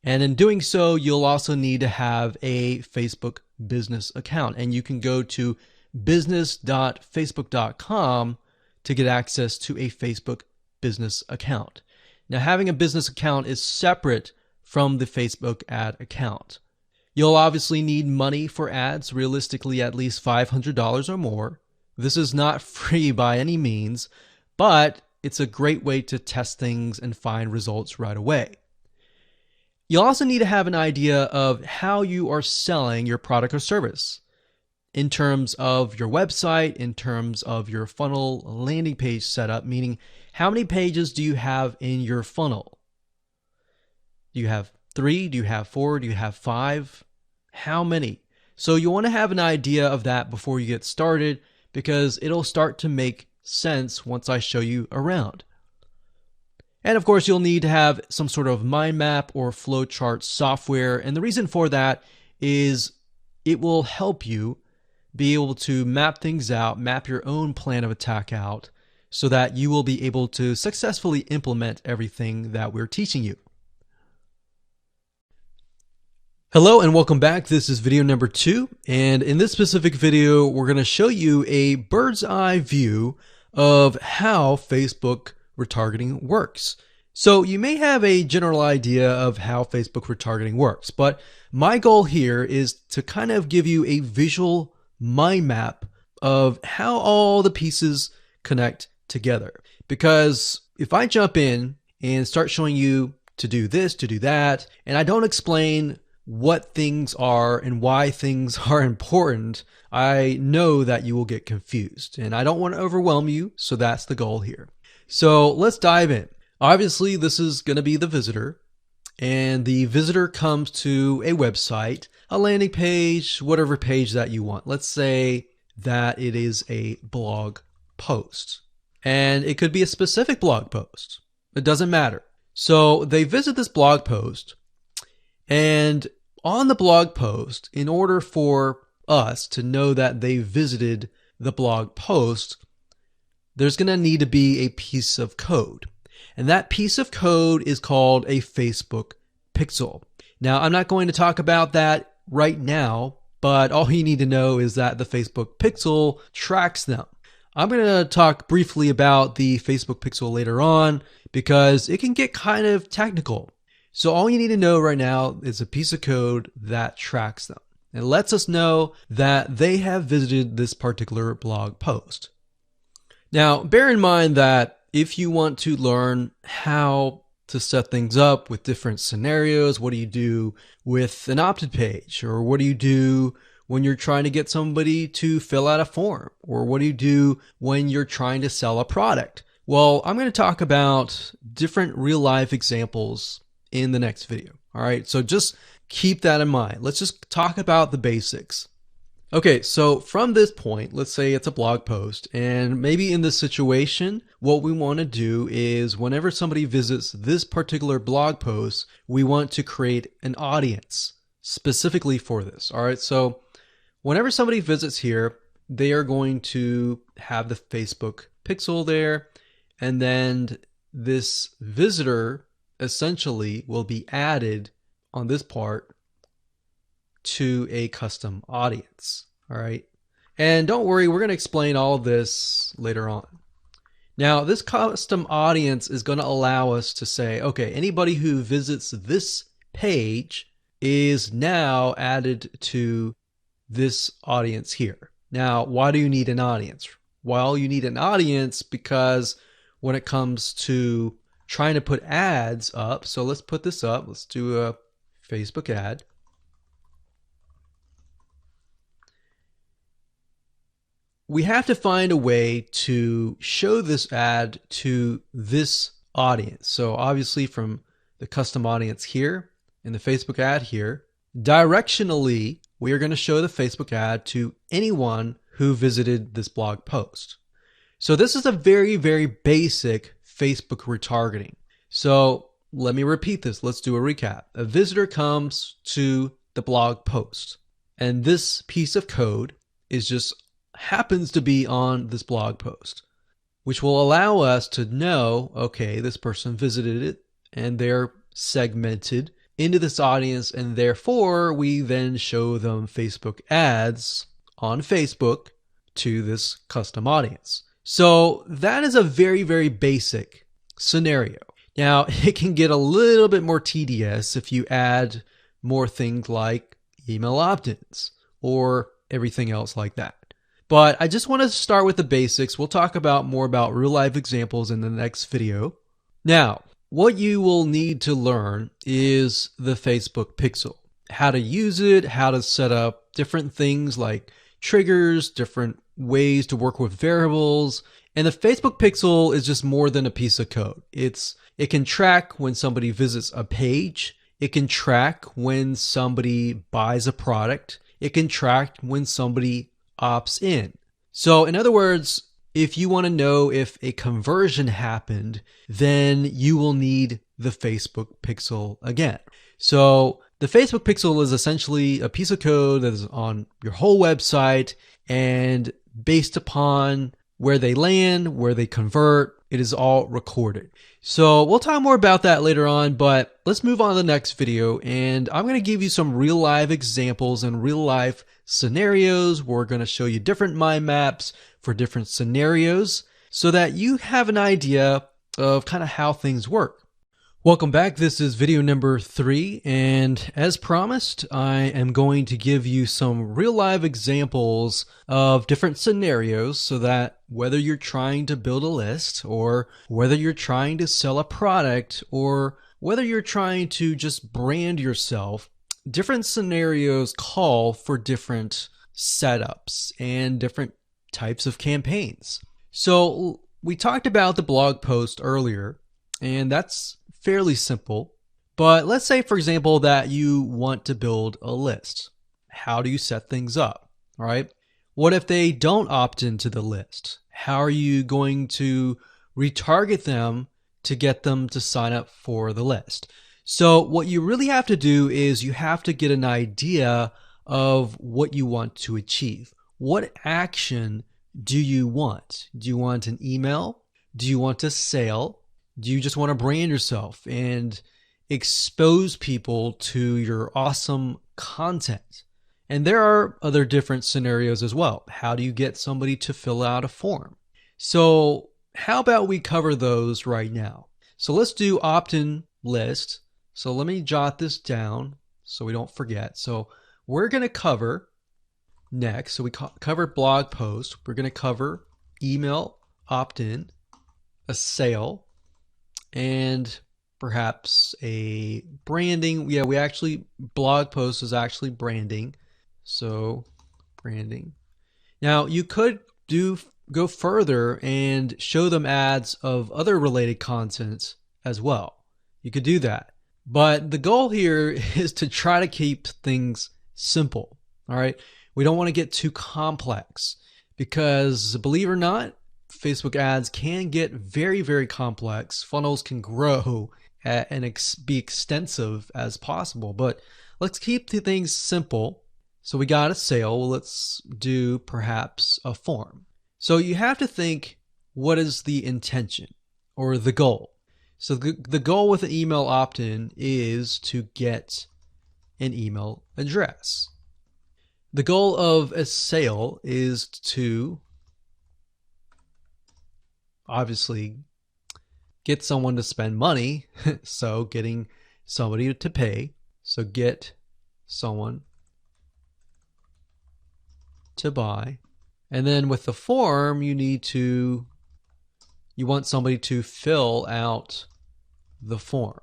And in doing so, you'll also need to have a Facebook business account. And you can go to business.facebook.com to get access to a Facebook business account. Now, having a business account is separate from the Facebook ad account. You'll obviously need money for ads, realistically at least $500 or more. This is not free by any means, but it's a great way to test things and find results right away. You'll also need to have an idea of how you are selling your product or service in terms of your website, in terms of your funnel landing page setup, meaning how many pages do you have in your funnel? Do you have 3? Do you have 4? Do you have 5? How many? So you want to have an idea of that before you get started, because it'll start to make sense once I show you around. And of course, you'll need to have some sort of mind map or flowchart software. And the reason for that is it will help you be able to map things out, map your own plan of attack out, so that you will be able to successfully implement everything that we're teaching you. Hello and welcome back. This is video number 2, and in this specific video we're going to show you a bird's eye view of how Facebook retargeting works. So you may have a general idea of how Facebook retargeting works, but my goal here is to kind of give you a visual mind map of how all the pieces connect together. Because if I jump in and start showing you to do this, to do that, and I don't explain what things are and why things are important, I know that you will get confused, and I don't want to overwhelm you, so that's the goal here. So let's dive in. Obviously, this is going to be the visitor, and the visitor comes to a website, a landing page, whatever page that you want. Let's say that it is a blog post, and it could be a specific blog post. It doesn't matter. So they visit this blog post, and on the blog post, in order for us to know that they visited the blog post, there's going to need to be a piece of code. And that piece of code is called a Facebook pixel. Now, I'm not going to talk about that right now, but all you need to know is that the Facebook pixel tracks them. I'm going to talk briefly about the Facebook pixel later on because it can get kind of technical. So all you need to know right now is a piece of code that tracks them. It lets us know that they have visited this particular blog post. Now, bear in mind that if you want to learn how to set things up with different scenarios, what do you do with an opt-in page? Or what do you do when you're trying to get somebody to fill out a form? Or what do you do when you're trying to sell a product? Well, I'm going to talk about different real-life examples in the next video. All right, so just keep that in mind. Let's just talk about the basics. Okay, so from this point, let's say it's a blog post, and maybe in this situation, what we want to do is whenever somebody visits this particular blog post, we want to create an audience specifically for this. All right, so whenever somebody visits here, they are going to have the Facebook pixel there, and then this visitor essentially will be added on this part to a custom audience. All right. And don't worry, we're going to explain all of this later on. Now, this custom audience is going to allow us to say, okay, anybody who visits this page is now added to this audience here. Now, why do you need an audience? Well, you need an audience because when it comes to trying to put ads up, so let's put this up. Let's do a Facebook ad. We have to find a way to show this ad to this audience. So obviously from the custom audience here in the Facebook ad here, directionally, we are going to show the Facebook ad to anyone who visited this blog post. So this is a very, very basic Facebook retargeting. So let me repeat this. Let's do a recap. A visitor comes to the blog post, and this piece of code is just happens to be on this blog post, which will allow us to know, okay, this person visited it and they're segmented into this audience, and therefore we then show them Facebook ads on Facebook to this custom audience. So that is a very, very basic scenario. Now, it can get a little bit more tedious if you add more things like email opt-ins or everything else like that. But I just want to start with the basics. We'll talk about more about real life examples in the next video. Now, what you will need to learn is the Facebook pixel, how to use it, how to set up different things like triggers, different ways to work with variables. And the Facebook pixel is just more than a piece of code. It can track when somebody visits a page. It can track when somebody buys a product. It can track when somebody opts in. So in other words, if you want to know if a conversion happened, then you will need the Facebook pixel again. So the Facebook pixel is essentially a piece of code that is on your whole website, and based upon where they land, where they convert, it is all recorded. So we'll talk more about that later on, but let's move on to the next video, and I'm going to give you some real life examples and real life scenarios. We're going to show you different mind maps for different scenarios so that you have an idea of kind of how things work. Welcome back. This is video number 3, and as promised, I am going to give you some real life examples of different scenarios so that whether you're trying to build a list, or whether you're trying to sell a product, or whether you're trying to just brand yourself, different scenarios call for different setups and different types of campaigns. So we talked about the blog post earlier, and that's fairly simple. But let's say, for example, that you want to build a list. How do you set things up? All right. What if they don't opt into the list? How are you going to retarget them to get them to sign up for the list? So what you really have to do is you have to get an idea of what you want to achieve. What action do you want? Do you want an email? Do you want a sale? Do you just want to brand yourself and expose people to your awesome content? And there are other different scenarios as well. How do you get somebody to fill out a form? So how about we cover those right now? So let's do opt-in list. So let me jot this down so we don't forget. So we're going to cover next. So we covered blog post. We're going to cover email opt-in, a sale, and perhaps a branding. Yeah, we actually, blog post is actually branding. So branding. Now you could go further and show them ads of other related content as well. You could do that. But the goal here is to try to keep things simple. All right. We don't want to get too complex because, believe it or not, Facebook ads can get very, very complex. Funnels can grow and be extensive as possible, but let's keep the things simple. So we got a sale. Well, let's do perhaps a form. So you have to think, what is the intention or the goal? So the goal with an email opt-in is to get an email address. The goal of a sale is to obviously get someone to spend money. So getting somebody to pay. So get someone to buy. And then with the form, you want somebody to fill out the form.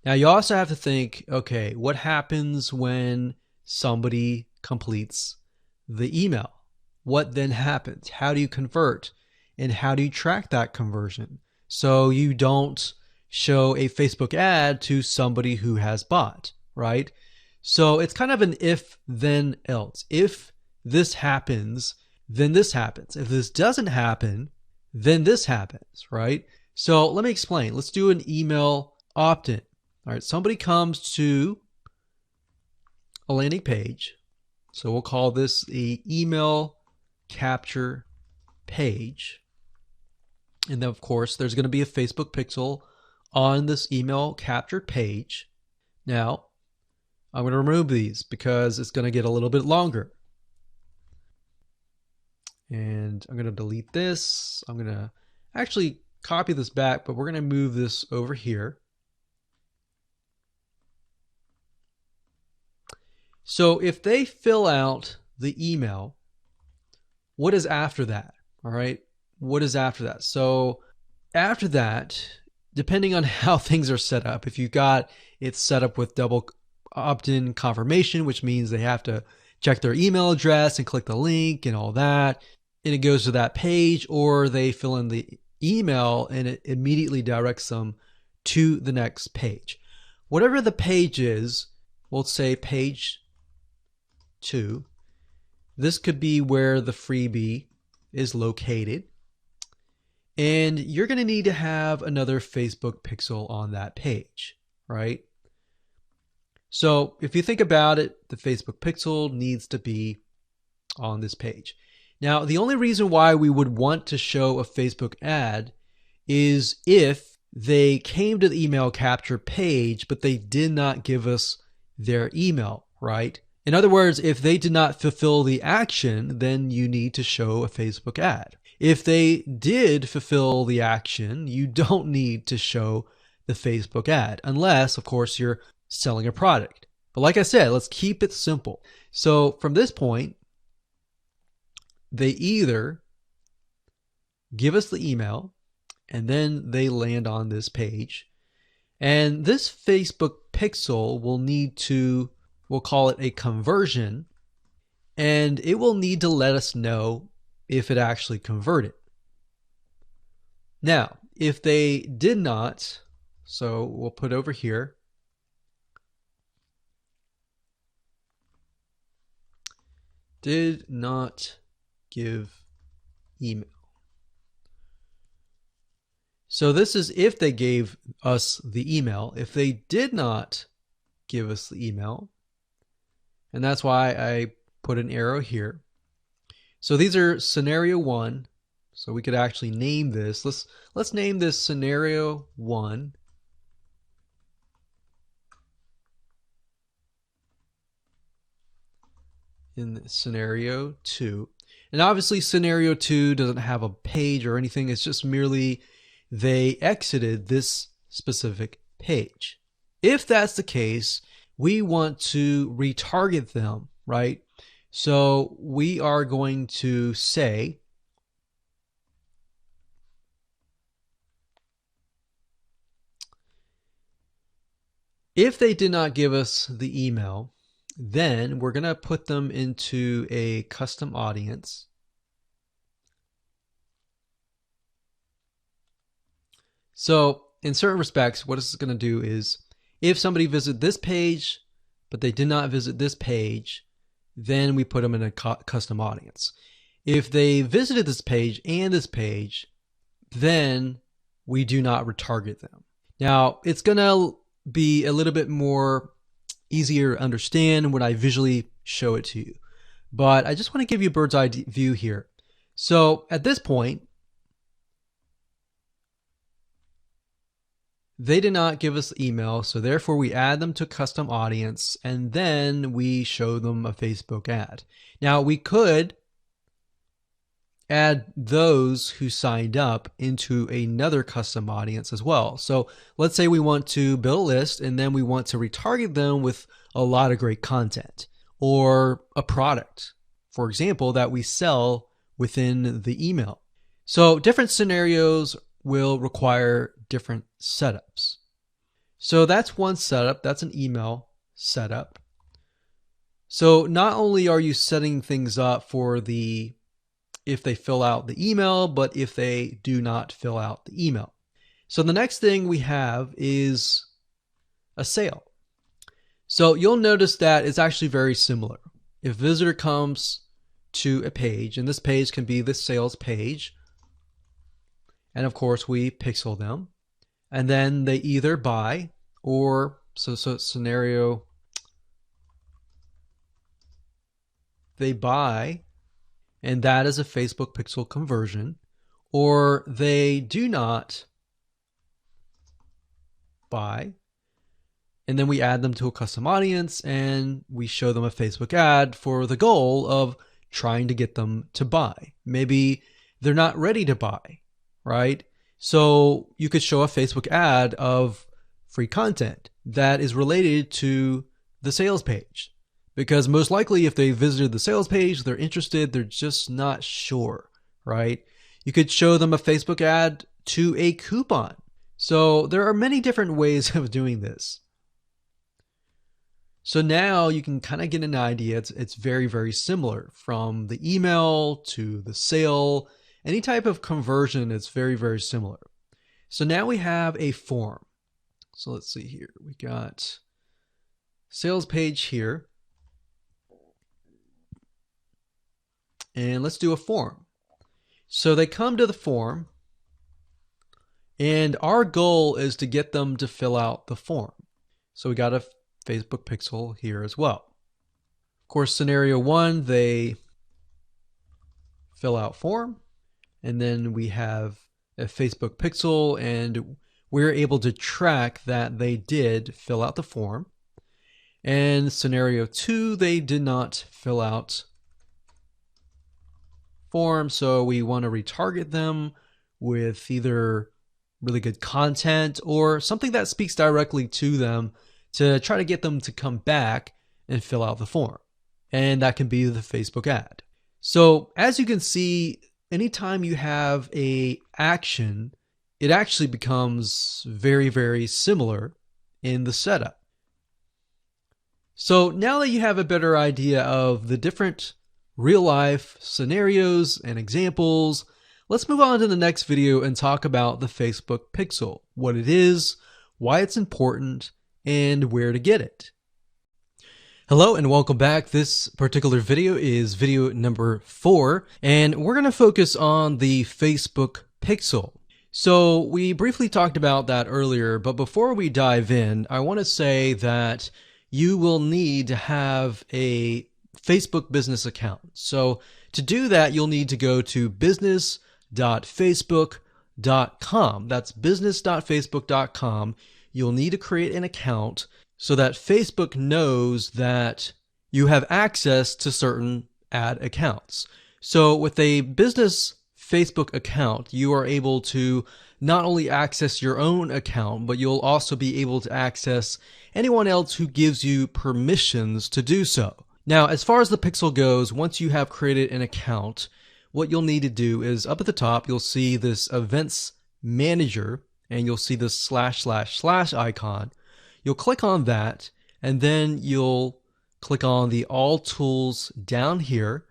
Now you also have to think, okay, what happens when somebody completes the email? What then happens? How do you convert? And how do you track that conversion so you don't show a Facebook ad to somebody who has bought, right? So it's kind of an if, then, else. If this happens, then this happens. If this doesn't happen, then this happens, right? So let me explain. Let's do an email opt-in. All right, somebody comes to a landing page. So we'll call this the email capture page. And then, of course, there's going to be a Facebook pixel on this email captured page. Now, I'm going to remove these because it's going to get a little bit longer. And I'm going to delete this. I'm going to actually copy this back, but we're going to move this over here. So if they fill out the email, what is after that? All right. What is after that? So after that, depending on how things are set up, if you've got it set up with double opt-in confirmation, which means they have to check their email address and click the link and all that, and it goes to that page, or they fill in the email and it immediately directs them to the next page. Whatever the page is, we'll say page 2. This could be where the freebie is located. And you're going to need to have another Facebook pixel on that page, right? So if you think about it, the Facebook pixel needs to be on this page. Now, the only reason why we would want to show a Facebook ad is if they came to the email capture page, but they did not give us their email, right? In other words, if they did not fulfill the action, then you need to show a Facebook ad. If they did fulfill the action, you don't need to show the Facebook ad, unless, of course, you're selling a product. But like I said, let's keep it simple. So from this point, they either give us the email and then they land on this page. And this Facebook pixel will need to, we'll call it a conversion, and it will need to let us know if it actually converted. Now, if they did not, so we'll put over here, did not give email. So this is if they gave us the email. If they did not give us the email, and that's why I put an arrow here. So these are scenario 1. So we could actually name this. Let's name this scenario 1. In scenario 2. And obviously scenario 2 doesn't have a page or anything. It's just merely they exited this specific page. If that's the case, we want to retarget them, right? So we are going to say if they did not give us the email, then we're going to put them into a custom audience. So in certain respects, what this is going to do is if somebody visited this page, but they did not visit this page, then we put them in a custom audience. If they visited this page and this page, then we do not retarget them. Now, it's going to be a little bit more easier to understand when I visually show it to you. But I just want to give you a bird's eye view here. So at this point, they did not give us the email, so therefore we add them to custom audience, and then we show them a Facebook ad. Now, we could add those who signed up into another custom audience as well. So let's say we want to build a list and then we want to retarget them with a lot of great content or a product, for example, that we sell within the email. So different scenarios will require different setups. So that's one setup. That's an email setup. So not only are you setting things up for the if they fill out the email, but if they do not fill out the email. So the next thing we have is a sale. So you'll notice that it's actually very similar. If a visitor comes to a page, and this page can be the sales page, and of course we pixel them, and then they either buy or, so scenario, they buy, and that is a Facebook pixel conversion, or they do not buy, and then we add them to a custom audience and we show them a Facebook ad for the goal of trying to get them to buy. Maybe they're not ready to buy, right? So you could show a Facebook ad of free content that is related to the sales page. Because most likely if they visited the sales page, they're interested, they're just not sure, right? You could show them a Facebook ad to a coupon. So there are many different ways of doing this. So now you can kind of get an idea. It's very, very similar from the email to the sale. Any type of conversion is very, very similar. So now we have a form. So let's see here. We got sales page here. And let's do a form. So they come to the form, and our goal is to get them to fill out the form. So we got a Facebook pixel here as well. Of course, scenario 1, they fill out form. And then we have a Facebook pixel, and we're able to track that they did fill out the form. And scenario 2, they did not fill out form, so we want to retarget them with either really good content or something that speaks directly to them to try to get them to come back and fill out the form. And that can be the Facebook ad. So as you can see, anytime you have a action, it actually becomes very, very similar in the setup. So now that you have a better idea of the different real life scenarios and examples, let's move on to the next video and talk about the Facebook pixel, what it is, why it's important, and where to get it. Hello and welcome back. This particular video is video number 4, and we're going to focus on the Facebook pixel. So we briefly talked about that earlier, but before we dive in, I want to say that you will need to have a Facebook business account. So to do that, you'll need to go to business.facebook.com. That's business.facebook.com. You'll need to create an account so that Facebook knows that you have access to certain ad accounts. So with a business Facebook account, you are able to not only access your own account, but you'll also be able to access anyone else who gives you permissions to do so. Now, as far as the pixel goes, once you have created an account, what you'll need to do is up at the top, you'll see this events manager, and you'll see this / icon. You'll click on that, and then you'll click on the all tools down here,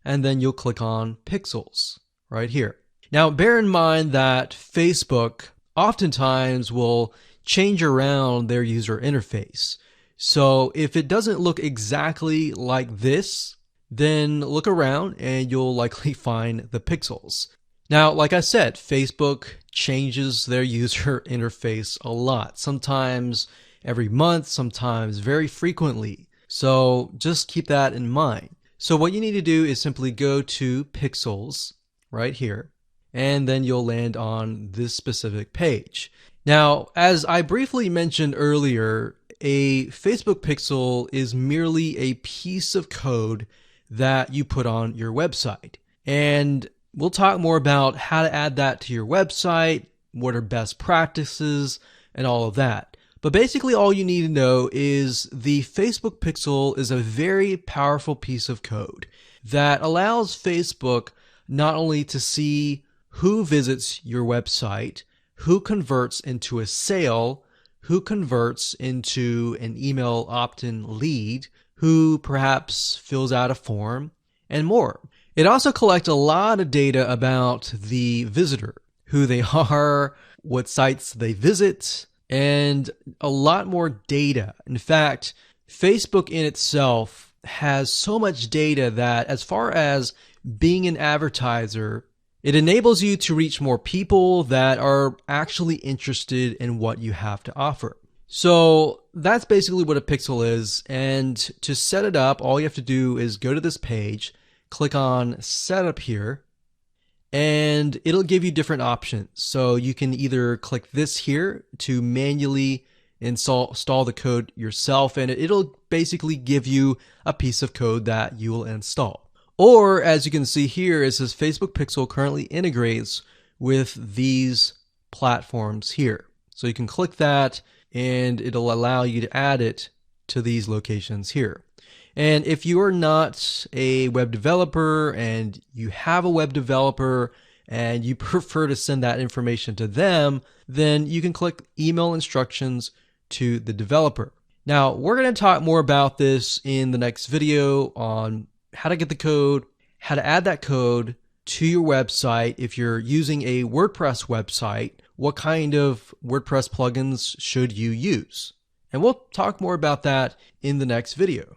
and then you'll click on pixels right here. Now, bear in mind that Facebook oftentimes will change around their user interface. So if it doesn't look exactly like this, then look around and you'll likely find the pixels. Now, like I said, Facebook changes their user interface a lot, sometimes every month, sometimes very frequently. So just keep that in mind. So what you need to do is simply go to pixels right here, and then you'll land on this specific page. Now, as I briefly mentioned earlier, a Facebook pixel is merely a piece of code that you put on your website. And we'll talk more about how to add that to your website, what are best practices, and all of that. But basically all you need to know is the Facebook pixel is a very powerful piece of code that allows Facebook not only to see who visits your website, who converts into a sale, who converts into an email opt-in lead, who perhaps fills out a form, and more. It also collects a lot of data about the visitor, who they are, what sites they visit, and a lot more data. In fact, Facebook in itself has so much data that as far as being an advertiser, it enables you to reach more people that are actually interested in what you have to offer. So that's basically what a pixel is. And to set it up, all you have to do is go to this page, click on Setup here, and it'll give you different options. So you can either click this here to manually install the code yourself, and it'll basically give you a piece of code that you will install. Or as you can see here, it says Facebook Pixel currently integrates with these platforms here. So you can click that and it'll allow you to add it to these locations here. And if you are not a web developer and you have a web developer and you prefer to send that information to them, then you can click email instructions to the developer. Now, we're going to talk more about this in the next video on how to get the code, how to add that code to your website. If you're using a WordPress website, what kind of WordPress plugins should you use? And we'll talk more about that in the next video.